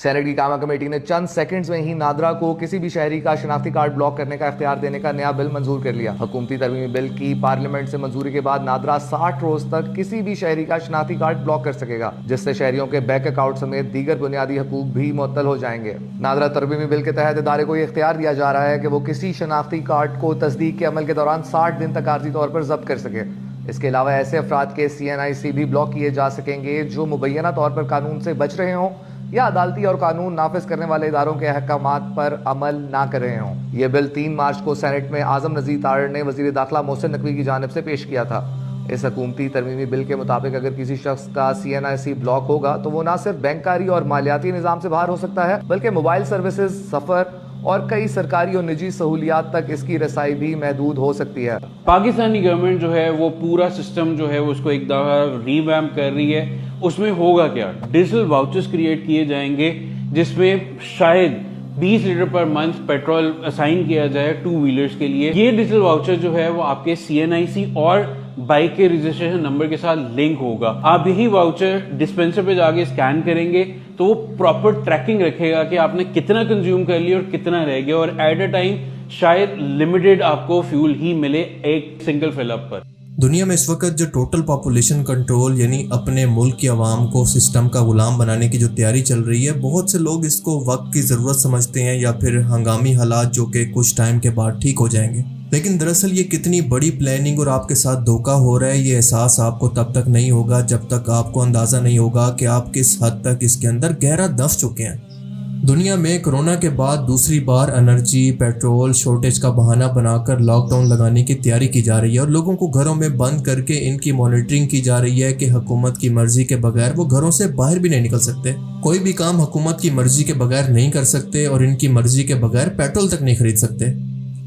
Saint کی کامہ committee نے چند سیکنڈز میں ہی نادرا کو کسی بھی شہری کا شناختی کارڈ بلاک کرنے کا اختیار دینے کا نیا بل منظور کر لیا۔ حکومتی ترمیمی بل کی پارلیمنٹ سے منظوری کے بعد نادرا 60 روز تک کسی بھی شہری کا شناختی کارڈ بلاک کر سکے گا، جس سے شہریوں کے بینک اکاؤنٹ سمیت دیگر بنیادی حقوق بھی معطل ہو جائیں گے۔ نادرا ترمیمی بل کے تحت ادارے کو یہ اختیار دیا جا رہا ہے کہ وہ کسی شناختی کارڈ کو تصدیق کے عمل کے دوران 60 دن تک عارضی طور پر ضبط کر سکے۔ اس کے علاوہ ایسے افراد کے CNIC بھی بلاک کیے جا سکیں گے جو مبینہ طور پر قانون سے بچ رہے ہوں یا عدالتی اور قانون نافذ کرنے والے اداروں کے احکامات پر عمل نہ کر رہے ہوں۔ یہ بل 3 مارچ کو سینٹ میں اعظم نذیر تارڑ نے وزیر داخلہ محسن نقوی کی جانب سے پیش کیا تھا۔ اس حکومتی ترمیمی بل کے مطابق اگر کسی شخص کا CNIC بلاک ہوگا تو وہ نہ صرف بینکاری اور مالیاتی نظام سے باہر ہو سکتا ہے بلکہ موبائل سروسز، سفر اور کئی سرکاری اور نجی سہولیات تک اس کی رسائی بھی محدود ہو سکتی ہے۔ پاکستانی گورنمنٹ جو ہے وہ پورا سسٹم جو ہے اس کو ایک دفعہ ریویمپ کر رہی ہے۔ اس میں ہوگا کیا، ڈیجیٹل واؤچرز کریٹ کیے جائیں گے جس میں شاید 20 litre per month petrol assign کیا جائے 2 ویلرز کے لیے۔ یہ ڈیجیٹل واؤچر جو ہے وہ آپ کے CNIC اور بائک کے رجسٹریشن نمبر کے ساتھ لنک ہوگا۔ آپ یہی واؤچر ڈسپینسر پہ جا کے اسکین کریں گے تو وہ پراپر ٹریکنگ رکھے گا کہ آپ نے کتنا کنزیوم کر لیا اور کتنا رہ گیا، اور ایٹ اے ٹائم شاید لمیٹڈ آپ کو فیول ہی ملے ایک سنگل فل اپ پر۔ دنیا میں اس وقت جو ٹوٹل پاپولیشن کنٹرول یعنی اپنے ملک کی عوام کو سسٹم کا غلام بنانے کی جو تیاری چل رہی ہے، بہت سے لوگ اس کو وقت کی ضرورت سمجھتے ہیں یا پھر ہنگامی حالات جو کہ کچھ ٹائم کے بعد ٹھیک ہو جائیں گے، لیکن دراصل یہ کتنی بڑی پلاننگ اور آپ کے ساتھ دھوکہ ہو رہا ہے، یہ احساس آپ کو تب تک نہیں ہوگا جب تک آپ کو اندازہ نہیں ہوگا کہ آپ کس حد تک اس کے اندر گہرا دف چکے ہیں۔ دنیا میں کرونا کے بعد دوسری بار انرجی پیٹرول شارٹیج کا بہانہ بنا کر لاک ڈاؤن لگانے کی تیاری کی جا رہی ہے اور لوگوں کو گھروں میں بند کر کے ان کی مانیٹرنگ کی جا رہی ہے کہ حکومت کی مرضی کے بغیر وہ گھروں سے باہر بھی نہیں نکل سکتے، کوئی بھی کام حکومت کی مرضی کے بغیر نہیں کر سکتے اور ان کی مرضی کے بغیر پیٹرول تک نہیں خرید سکتے۔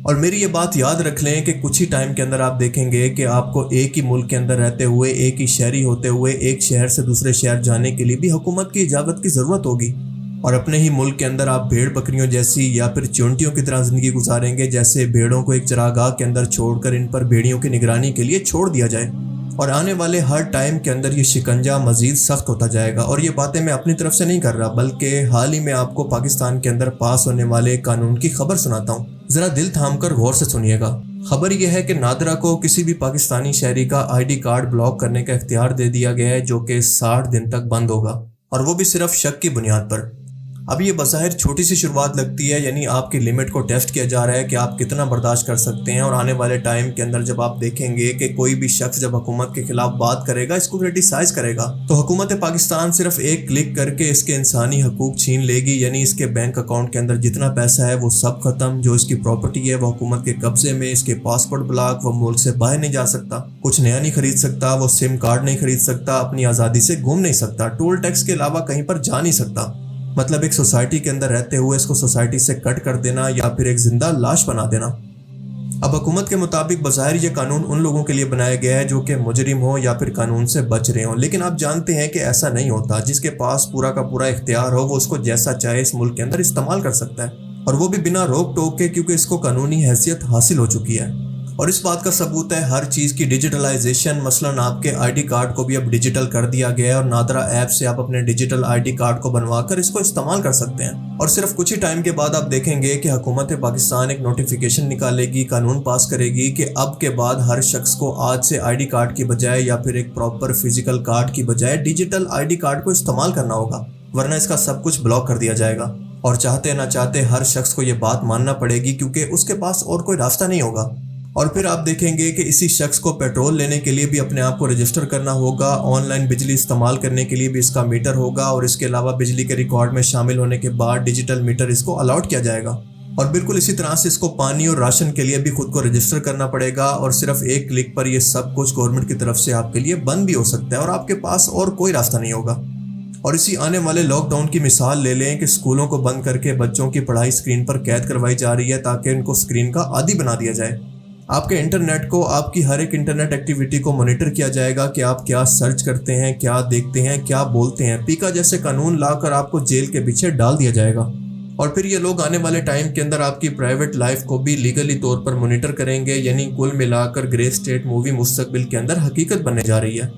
اور میری یہ بات یاد رکھ لیں کہ کچھ ہی ٹائم کے اندر آپ دیکھیں گے کہ آپ کو ایک ہی ملک کے اندر رہتے ہوئے، ایک ہی شہری ہوتے ہوئے ایک شہر سے دوسرے شہر جانے کے لیے بھی حکومت کی اجازت کی ضرورت ہوگی، اور اپنے ہی ملک کے اندر آپ بھیڑ بکریوں جیسی یا پھر چونٹیوں کی طرح زندگی گزاریں گے، جیسے بھیڑوں کو ایک چراگاہ کے اندر چھوڑ کر ان پر بھیڑیوں کی نگرانی کے لیے چھوڑ دیا جائے، اور آنے والے ہر ٹائم کے اندر یہ شکنجہ مزید سخت ہوتا جائے گا۔ اور یہ باتیں میں اپنی طرف سے نہیں کر رہا، بلکہ حال ہی میں آپ کو پاکستان کے اندر پاس ہونے والے قانون کی خبر سناتا ہوں، ذرا دل تھام کر غور سے سنیے گا۔ خبر یہ ہے کہ نادرا کو کسی بھی پاکستانی شہری کا ID کارڈ بلاک کرنے کا اختیار دے دیا گیا ہے، جو کہ 60 دن تک بند ہوگا، اور وہ بھی صرف شک کی بنیاد پر۔ اب یہ بظاہر چھوٹی سی شروعات لگتی ہے، یعنی آپ کی لمٹ کو ٹیسٹ کیا جا رہا ہے کہ آپ کتنا برداشت کر سکتے ہیں، اور آنے والے ٹائم کے اندر جب آپ دیکھیں گے کہ کوئی بھی شخص جب حکومت کے خلاف بات کرے گا، اس کو کرٹیسائز کرے گا، تو حکومت پاکستان صرف ایک کلک کر کے اس کے انسانی حقوق چھین لے گی، یعنی اس کے بینک اکاؤنٹ کے اندر جتنا پیسہ ہے وہ سب ختم، جو اس کی پراپرٹی ہے وہ حکومت کے قبضے میں، اس کے پاسپورٹ بلاک، وہ ملک سے باہر نہیں جا سکتا، کچھ نیا نہیں خرید سکتا، وہ SIM کارڈ نہیں خرید سکتا، اپنی آزادی سے گھوم نہیں سکتا، ٹول ٹیکس کے علاوہ کہیں پر جا نہیں سکتا۔ مطلب ایک سوسائٹی کے اندر رہتے ہوئے اس کو سوسائٹی سے کٹ کر دینا یا پھر ایک زندہ لاش بنا دینا۔ اب حکومت کے مطابق بظاہر یہ قانون ان لوگوں کے لیے بنایا گیا ہے جو کہ مجرم ہوں یا پھر قانون سے بچ رہے ہوں، لیکن آپ جانتے ہیں کہ ایسا نہیں ہوتا۔ جس کے پاس پورا کا پورا اختیار ہو وہ اس کو جیسا چاہے اس ملک کے اندر استعمال کر سکتا ہے، اور وہ بھی بنا روک ٹوک کے، کیونکہ اس کو قانونی حیثیت حاصل ہو چکی ہے۔ اور اس بات کا ثبوت ہے ہر چیز کی ڈیجیٹلائزیشن، مثلاً آپ کے ID کارڈ کو بھی اب ڈیجیٹل کر دیا گیا ہے، اور نادرا ایپ سے آپ اپنے ڈیجیٹل ID کارڈ کو بنوا کر اس کو استعمال کر سکتے ہیں۔ اور صرف کچھ ہی ٹائم کے بعد آپ دیکھیں گے کہ حکومت پاکستان ایک نوٹیفیکیشن نکالے گی، قانون پاس کرے گی کہ اب کے بعد ہر شخص کو آج سے ID کارڈ کی بجائے یا پھر ایک پراپر فزیکل کارڈ کی بجائے ڈیجیٹل ID کارڈ کو استعمال کرنا ہوگا، ورنہ اس کا سب کچھ بلاک کر دیا جائے گا۔ اور چاہتے نہ چاہتے ہر شخص کو یہ بات ماننا پڑے گی، کیونکہ اس کے پاس اور کوئی راستہ نہیں ہوگا۔ اور پھر آپ دیکھیں گے کہ اسی شخص کو پیٹرول لینے کے لیے بھی اپنے آپ کو رجسٹر کرنا ہوگا، آن لائن بجلی استعمال کرنے کے لیے بھی اس کا میٹر ہوگا، اور اس کے علاوہ بجلی کے ریکارڈ میں شامل ہونے کے بعد ڈیجیٹل میٹر اس کو الاٹ کیا جائے گا۔ اور بالکل اسی طرح سے اس کو پانی اور راشن کے لیے بھی خود کو رجسٹر کرنا پڑے گا، اور صرف ایک کلک پر یہ سب کچھ گورنمنٹ کی طرف سے آپ کے لیے بند بھی ہو سکتا ہے، اور آپ کے پاس اور کوئی راستہ نہیں ہوگا۔ اور اسی آنے والے لاک ڈاؤن کی مثال لے لیں کہ اسکولوں کو بند کر کے بچوں کی پڑھائی اسکرین پر قید کروائی جا رہی ہے تاکہ ان کو اسکرین کا عادی بنا دیا جائے۔ آپ کے انٹرنیٹ کو، آپ کی ہر ایک انٹرنیٹ ایکٹیویٹی کو مانیٹر کیا جائے گا کہ آپ کیا سرچ کرتے ہیں، کیا دیکھتے ہیں، کیا بولتے ہیں۔ پیکا جیسے قانون لا کر آپ کو جیل کے پیچھے ڈال دیا جائے گا، اور پھر یہ لوگ آنے والے ٹائم کے اندر آپ کی پرائیویٹ لائف کو بھی لیگلی طور پر مانیٹر کریں گے، یعنی کل ملا کر گرے اسٹیٹ مووی مستقبل کے اندر حقیقت بننے جا رہی ہے۔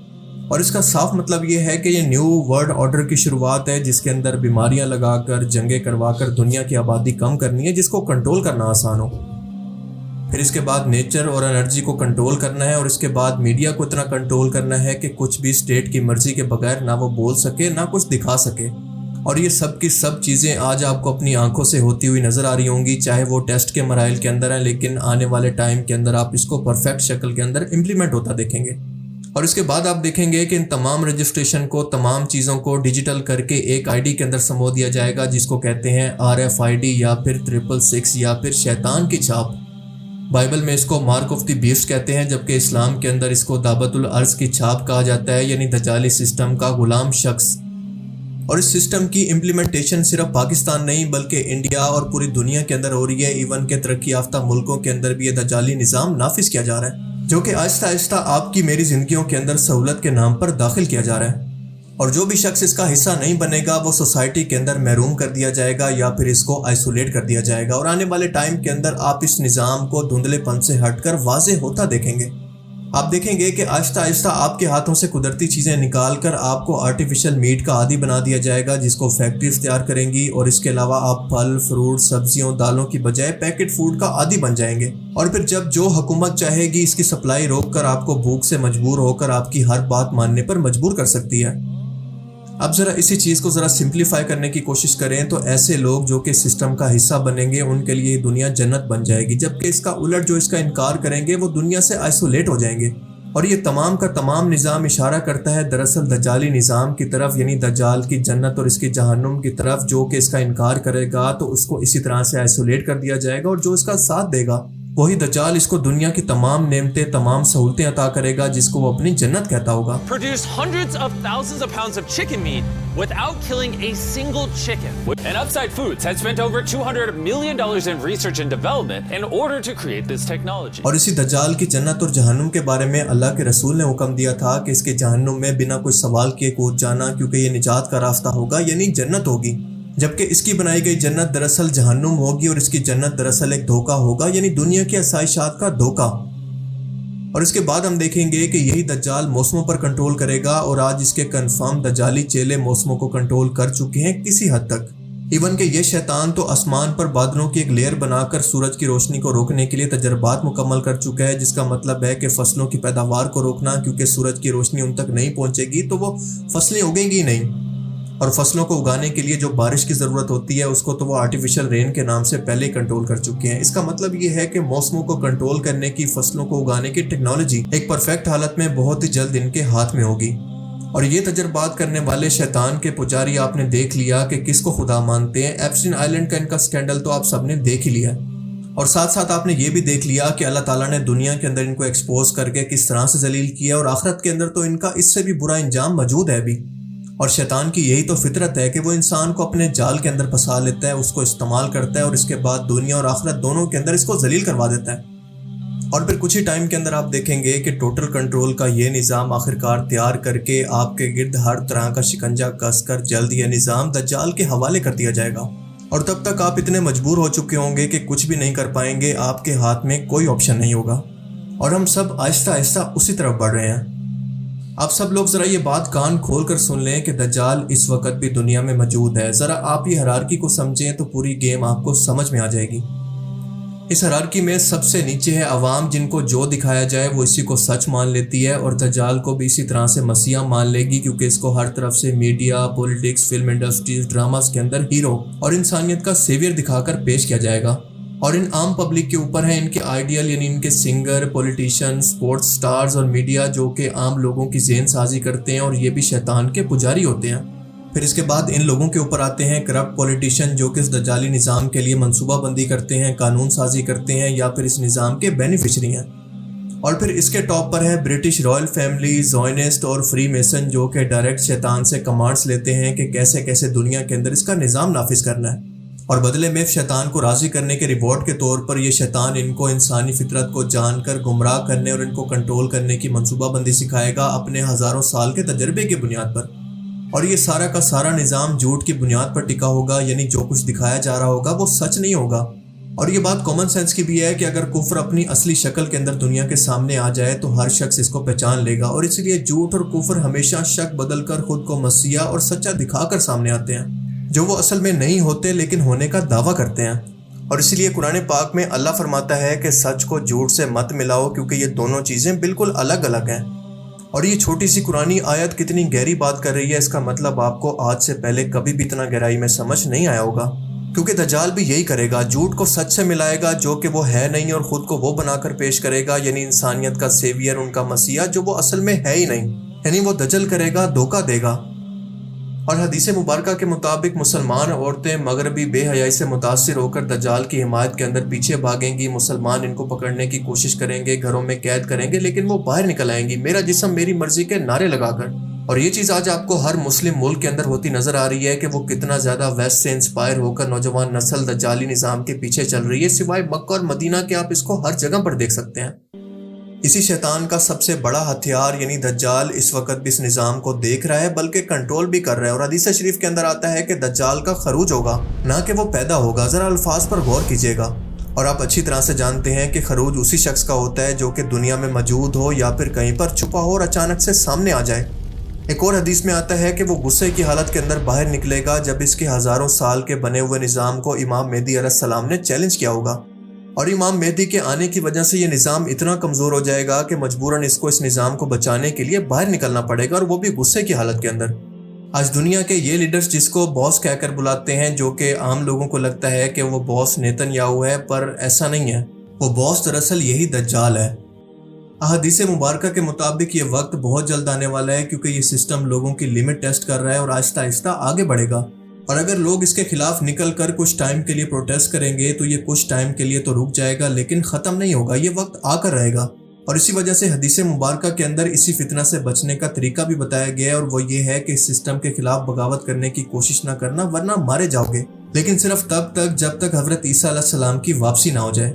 اور اس کا صاف مطلب یہ ہے کہ یہ نیو ورلڈ آرڈر کی شروعات ہے جس کے اندر بیماریاں لگا کر جنگیں کروا کر دنیا کی آبادی کم کرنی ہے جس کو کنٹرول کرنا آسان ہو. پھر اس کے بعد نیچر اور انرجی کو کنٹرول کرنا ہے اور اس کے بعد میڈیا کو اتنا کنٹرول کرنا ہے کہ کچھ بھی اسٹیٹ کی مرضی کے بغیر نہ وہ بول سکے نہ کچھ دکھا سکے. اور یہ سب کی سب چیزیں آج آپ کو اپنی آنکھوں سے ہوتی ہوئی نظر آ رہی ہوں گی, چاہے وہ ٹیسٹ کے مراحل کے اندر ہیں, لیکن آنے والے ٹائم کے اندر آپ اس کو پرفیکٹ شکل کے اندر امپلیمنٹ ہوتا دیکھیں گے. اور اس کے بعد آپ دیکھیں گے کہ ان تمام رجسٹریشن کو, تمام چیزوں کو ڈیجیٹل کر کے ایک آئی ڈی کے اندر سمو دیا جائے گا جس کو کہتے ہیں RFID یا پھر 666 یا پھر شیطان کی چھاپ. بائبل میں اس کو مارک آف دی بیسٹ کہتے ہیں, جبکہ اسلام کے اندر اس کو دعوت الارض کی چھاپ کہا جاتا ہے, یعنی دجالی سسٹم کا غلام شخص. اور اس سسٹم کی امپلیمنٹیشن صرف پاکستان نہیں بلکہ انڈیا اور پوری دنیا کے اندر ہو رہی ہے. ایون کے ترقی یافتہ ملکوں کے اندر بھی یہ دجالی نظام نافذ کیا جا رہا ہے جو کہ آہستہ آہستہ آپ کی میری زندگیوں کے اندر سہولت کے نام پر داخل کیا جا رہا ہے. اور جو بھی شخص اس کا حصہ نہیں بنے گا وہ سوسائٹی کے اندر محروم کر دیا جائے گا یا پھر اس کو آئسولیٹ کر دیا جائے گا. اور آنے والے ٹائم کے اندر آپ اس نظام کو دھندلے پن سے ہٹ کر واضح ہوتا دیکھیں گے. آپ دیکھیں گے کہ آہستہ آہستہ آپ کے ہاتھوں سے قدرتی چیزیں نکال کر آپ کو آرٹیفیشل میٹ کا عادی بنا دیا جائے گا جس کو فیکٹریز تیار کریں گی, اور اس کے علاوہ آپ پھل, فروٹ, سبزیوں, دالوں کی بجائے پیکٹ فوڈ کا عادی بن جائیں گے. اور پھر جب جو حکومت چاہے گی اس کی سپلائی روک کر آپ کو بھوک سے مجبور ہو کر آپ کی ہر بات ماننے پر مجبور کر سکتی ہے. اب ذرا اسی چیز کو ذرا سمپلیفائی کرنے کی کوشش کریں تو ایسے لوگ جو کہ سسٹم کا حصہ بنیں گے ان کے لیے دنیا جنت بن جائے گی, جبکہ اس کا الٹ جو اس کا انکار کریں گے وہ دنیا سے آئسولیٹ ہو جائیں گے. اور یہ تمام کا تمام نظام اشارہ کرتا ہے دراصل دجالی نظام کی طرف, یعنی دجال کی جنت اور اس کی جہنم کی طرف. جو کہ اس کا انکار کرے گا تو اس کو اسی طرح سے آئسولیٹ کر دیا جائے گا, اور جو اس کا ساتھ دے گا وہی دجال اس کو دنیا کی تمام نعمتیں, تمام سہولتیں عطا کرے گا جس کو وہ اپنی جنت کہتا ہوگا. Produce hundreds of thousands of pounds of chicken meat without killing a single chicken. And Upside Foods has spent over $200 million in research and development in order to create this technology. اور اسی دجال کی جنت اور جہنم کے بارے میں اللہ کے رسول نے حکم دیا تھا کہ اس کے جہنم میں بنا کوئی سوال کیے کود جانا, کیونکہ یہ نجات کا راستہ ہوگا, یعنی جنت ہوگی. جبکہ اس کی بنائی گئی جنت دراصل جہنم ہوگی, اور اس کی جنت دراصل ایک دھوکہ ہوگا, یعنی دنیا کی آسائشات کا دھوکہ. اور اس کے بعد ہم دیکھیں گے کہ یہی دجال موسموں پر کنٹرول کرے گا, اور آج اس کے کنفرم دجالی چیلے موسموں کو کنٹرول کر چکے ہیں کسی حد تک. ایون کہ یہ شیطان تو آسمان پر بادلوں کی ایک لیئر بنا کر سورج کی روشنی کو روکنے کے لیے تجربات مکمل کر چکا ہے, جس کا مطلب ہے کہ فصلوں کی پیداوار کو روکنا, کیونکہ سورج کی روشنی ان تک نہیں پہنچے گی تو وہ فصلیں اگیں گی نہیں. اور فصلوں کو اگانے کے لیے جو بارش کی ضرورت ہوتی ہے اس کو تو وہ آرٹیفیشل رین کے نام سے پہلے ہی کنٹرول کر چکے ہیں. اس کا مطلب یہ ہے کہ موسموں کو کنٹرول کرنے کی, فصلوں کو اگانے کی ٹیکنالوجی ایک پرفیکٹ حالت میں بہت ہی جلد ان کے ہاتھ میں ہوگی. اور یہ تجربات کرنے والے شیطان کے پجاری آپ نے دیکھ لیا کہ کس کو خدا مانتے ہیں. ایپسٹین آئلینڈ کا ان کا سکینڈل تو آپ سب نے دیکھ ہی لیا, اور ساتھ ساتھ آپ نے یہ بھی دیکھ لیا کہ اللہ تعالیٰ نے دنیا کے اندر ان کو ایکسپوز کر کے کس طرح سے ذلیل کیا, اور آخرت کے اندر تو ان کا اس سے بھی برا انجام موجود ہے بھی. اور شیطان کی یہی تو فطرت ہے کہ وہ انسان کو اپنے جال کے اندر پھنسا لیتا ہے, اس کو استعمال کرتا ہے, اور اس کے بعد دنیا اور آخرت دونوں کے اندر اس کو ذلیل کروا دیتا ہے. اور پھر کچھ ہی ٹائم کے اندر آپ دیکھیں گے کہ ٹوٹل کنٹرول کا یہ نظام آخرکار تیار کر کے آپ کے گرد ہر طرح کا شکنجہ کس کر جلد یہ نظام دجال کے حوالے کر دیا جائے گا. اور تب تک آپ اتنے مجبور ہو چکے ہوں گے کہ کچھ بھی نہیں کر پائیں گے, آپ کے ہاتھ میں کوئی آپشن نہیں ہوگا. اور ہم سب آہستہ آہستہ اسی طرف بڑھ رہے ہیں. آپ سب لوگ ذرا یہ بات کان کھول کر سن لیں کہ دجال اس وقت بھی دنیا میں موجود ہے. ذرا آپ یہ ہرارکی کو سمجھیں تو پوری گیم آپ کو سمجھ میں آ جائے گی. اس ہرارکی میں سب سے نیچے ہے عوام, جن کو جو دکھایا جائے وہ اسی کو سچ مان لیتی ہے, اور دجال کو بھی اسی طرح سے مسیحا مان لے گی, کیونکہ اس کو ہر طرف سے media, politics, film industries, dramas کے اندر ہیرو اور انسانیت کا سیویئر دکھا کر پیش کیا جائے گا. اور ان عام پبلک کے اوپر ہیں ان کے آئیڈیل, یعنی ان کے سنگر, پولیٹیشین, سپورٹس سٹارز اور میڈیا, جو کہ عام لوگوں کی ذہن سازی کرتے ہیں, اور یہ بھی شیطان کے پجاری ہوتے ہیں. پھر اس کے بعد ان لوگوں کے اوپر آتے ہیں کرپٹ پولیٹیشین, جو کہ اس دجالی نظام کے لیے منصوبہ بندی کرتے ہیں, قانون سازی کرتے ہیں, یا پھر اس نظام کے بینیفیشری ہیں. اور پھر اس کے ٹاپ پر ہے برٹش رائل فیملی, زائنسٹ اور فری میسن, جو کہ ڈائریکٹ شیطان سے کمانڈز لیتے ہیں کہ کیسے کیسے دنیا کے اندر اس کا نظام نافذ کرنا ہے. اور بدلے میں شیطان کو راضی کرنے کے ریوارڈ کے طور پر یہ شیطان ان کو انسانی فطرت کو جان کر گمراہ کرنے اور ان کو کنٹرول کرنے کی منصوبہ بندی سکھائے گا اپنے ہزاروں سال کے تجربے کی بنیاد پر. اور یہ سارا کا سارا نظام جھوٹ کی بنیاد پر ٹکا ہوگا, یعنی جو کچھ دکھایا جا رہا ہوگا وہ سچ نہیں ہوگا. اور یہ بات کامن سینس کی بھی ہے کہ اگر کفر اپنی اصلی شکل کے اندر دنیا کے سامنے آ جائے تو ہر شخص اس کو پہچان لے گا، اور اس لیے جھوٹ اور کفر ہمیشہ شک بدل کر خود کو مسیح اور سچا دکھا کر سامنے آتے ہیں، جو وہ اصل میں نہیں ہوتے لیکن ہونے کا دعویٰ کرتے ہیں۔ اور اسی لیے قرآن پاک میں اللہ فرماتا ہے کہ سچ کو جھوٹ سے مت ملاؤ، کیونکہ یہ دونوں چیزیں بالکل الگ الگ ہیں۔ اور یہ چھوٹی سی قرآنی آیت کتنی گہری بات کر رہی ہے، اس کا مطلب آپ کو آج سے پہلے کبھی بھی اتنا گہرائی میں سمجھ نہیں آیا ہوگا، کیونکہ دجال بھی یہی کرے گا، جھوٹ کو سچ سے ملائے گا جو کہ وہ ہے نہیں، اور خود کو وہ بنا کر پیش کرے گا، یعنی انسانیت کا سیویئر، ان کا مسیح، جو وہ اصل میں ہے ہی نہیں، یعنی وہ دجل کرے گا، دھوکہ دے گا۔ اور حدیث مبارکہ کے مطابق مسلمان عورتیں مغربی بے حیائی سے متاثر ہو کر دجال کی حمایت کے اندر پیچھے بھاگیں گی، مسلمان ان کو پکڑنے کی کوشش کریں گے، گھروں میں قید کریں گے، لیکن وہ باہر نکل آئیں گی میرا جسم میری مرضی کے نعرے لگا کر۔ اور یہ چیز آج آپ کو ہر مسلم ملک کے اندر ہوتی نظر آ رہی ہے کہ وہ کتنا زیادہ ویسٹ سے انسپائر ہو کر نوجوان نسل دجالی نظام کے پیچھے چل رہی ہے، سوائے مکہ اور مدینہ کے آپ اس کو ہر جگہ پر دیکھ سکتے ہیں۔ اسی شیطان کا سب سے بڑا ہتھیار یعنی دجال اس وقت بھی اس نظام کو دیکھ رہا ہے، بلکہ کنٹرول بھی کر رہا ہے، اور حدیث شریف کے اندر آتا ہے کہ دجال کا خروج ہوگا، نہ کہ وہ پیدا ہوگا۔ ذرا الفاظ پر غور کیجیے گا، اور آپ اچھی طرح سے جانتے ہیں کہ خروج اسی شخص کا ہوتا ہے جو کہ دنیا میں موجود ہو یا پھر کہیں پر چھپا ہو اور اچانک سے سامنے آ جائے۔ ایک اور حدیث میں آتا ہے کہ وہ غصے کی حالت کے اندر باہر نکلے گا جب اس کے ہزاروں سال کے بنے ہوئے نظام کو امام مہدی علیہ السلام نے چیلنج کیا ہوگا، اور امام مہدی کے آنے کی وجہ سے یہ نظام اتنا کمزور ہو جائے گا کہ مجبوراً اس کو اس نظام کو بچانے کے لیے باہر نکلنا پڑے گا، اور وہ بھی غصے کی حالت کے اندر۔ آج دنیا کے یہ لیڈرز جس کو باس کہہ کر بلاتے ہیں، جو کہ عام لوگوں کو لگتا ہے کہ وہ باس نیتن یاہو ہے، پر ایسا نہیں ہے، وہ باس دراصل یہی دجال ہے۔ احادیث مبارکہ کے مطابق یہ وقت بہت جلد آنے والا ہے، کیونکہ یہ سسٹم لوگوں کی لمٹ ٹیسٹ کر رہا ہے اور آہستہ آہستہ آگے بڑھے گا، اور اگر لوگ اس کے خلاف نکل کر کچھ ٹائم کے لیے پروٹیسٹ کریں گے تو یہ کچھ ٹائم کے لیے تو رک جائے گا، لیکن ختم نہیں ہوگا، یہ وقت آ کر رہے گا۔ اور اسی وجہ سے حدیث مبارکہ کے اندر اسی فتنہ سے بچنے کا طریقہ بھی بتایا گیا ہے، اور وہ یہ ہے کہ اس سسٹم کے خلاف بغاوت کرنے کی کوشش نہ کرنا، ورنہ مارے جاؤ گے، لیکن صرف تب تک جب تک حضرت عیسیٰ علیہ السلام کی واپسی نہ ہو جائے۔